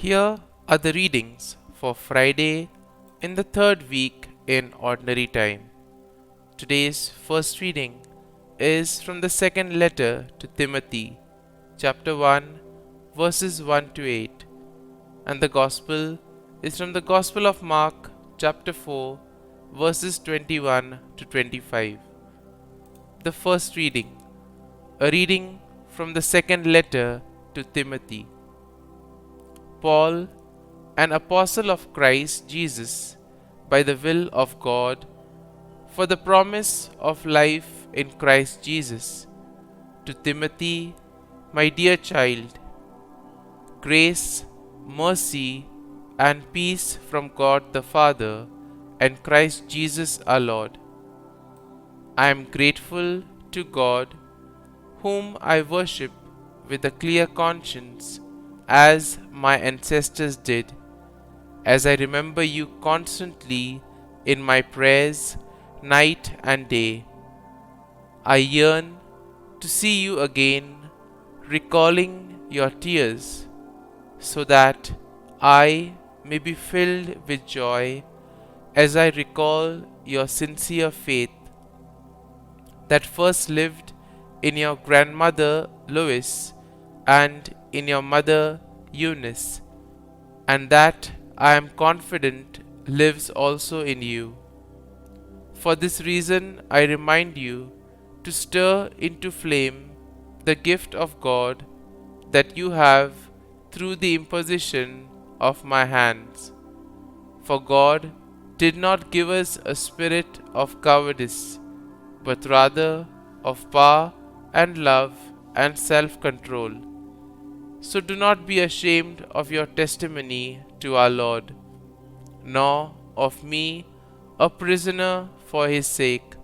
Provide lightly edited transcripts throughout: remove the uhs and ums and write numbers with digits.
Here are the readings for Friday in the third week in Ordinary Time. Today's first reading is from the second letter to Timothy, chapter 1, verses 1 to 8, and the Gospel is from the Gospel of Mark, chapter 4, verses 21 to 25. The first reading, a reading from the second letter to Timothy. Paul, an apostle of Christ Jesus, by the will of God, for the promise of life in Christ Jesus, to Timothy, my dear child, grace, mercy, and peace from God the Father and Christ Jesus our Lord. I am grateful to God, whom I worship with a clear conscience, as my ancestors did, as I remember you constantly in my prayers night and day. I yearn to see you again, recalling your tears, so that I may be filled with joy as I recall your sincere faith that first lived in your grandmother Lois and in your mother Eunice, and that I am confident lives also in you. For this reason I remind you to stir into flame the gift of God that you have through the imposition of my hands. For God did not give us a spirit of cowardice, but rather of power and love and self-control. So do not be ashamed of your testimony to our Lord, nor of me, a prisoner for his sake,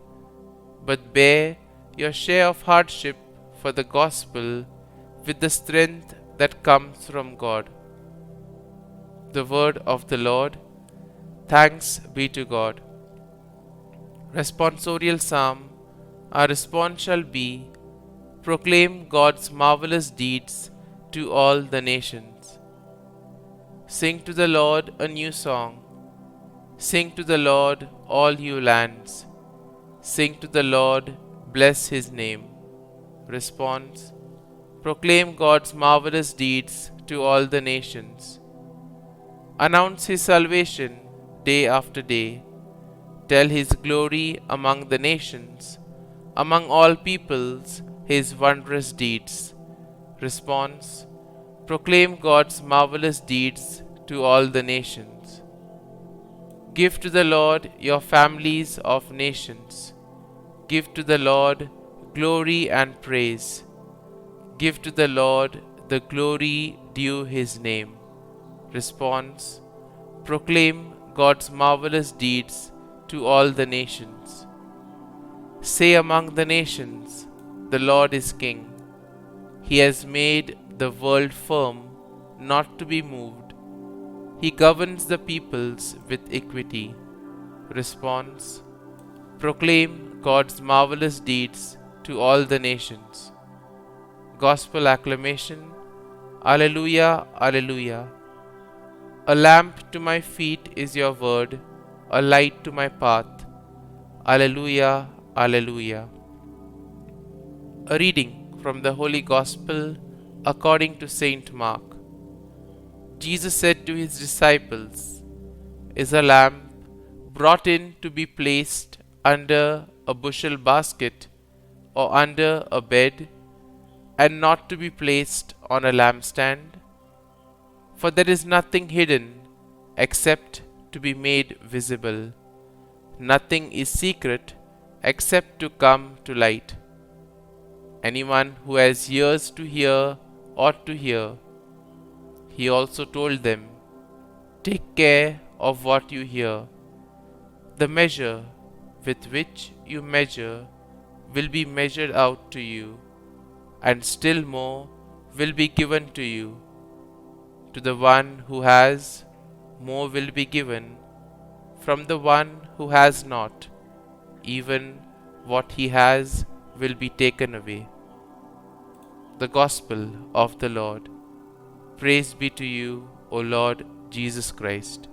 but bear your share of hardship for the gospel with the strength that comes from God. The word of the Lord. Thanks be to God. Responsorial Psalm. Our response shall be, proclaim God's marvelous deeds to all the nations. Sing to the Lord a new song. Sing to the Lord, all you lands. Sing to the Lord, bless his name. Response. Proclaim God's marvelous deeds to all the nations. Announce his salvation day after day. Tell his glory among the nations, among all peoples his wondrous deeds. Response. Proclaim God's marvelous deeds to all the nations. Give to the Lord your families of nations. Give to the Lord glory and praise. Give to the Lord the glory due his name. Response. Proclaim God's marvelous deeds to all the nations. Say among the nations, the Lord is King. He has made the world firm, not to be moved. He governs the peoples with equity. Response. Proclaim God's marvelous deeds to all the nations. Gospel acclamation. Alleluia, Alleluia. A lamp to my feet is your word, a light to my path. Alleluia, Alleluia. A reading from the Holy Gospel according to Saint Mark. Jesus said to his disciples, is a lamp brought in to be placed under a bushel basket or under a bed, and not to be placed on a lampstand? For there is nothing hidden except to be made visible. Nothing is secret except to come to light. Anyone who has ears to hear ought to hear. He also told them, take care of what you hear. The measure with which you measure will be measured out to you, and still more will be given to you. To the one who has, more will be given. From the one who has not, even what he has will be taken away. The Gospel of the Lord. Praise be to you, O Lord Jesus Christ.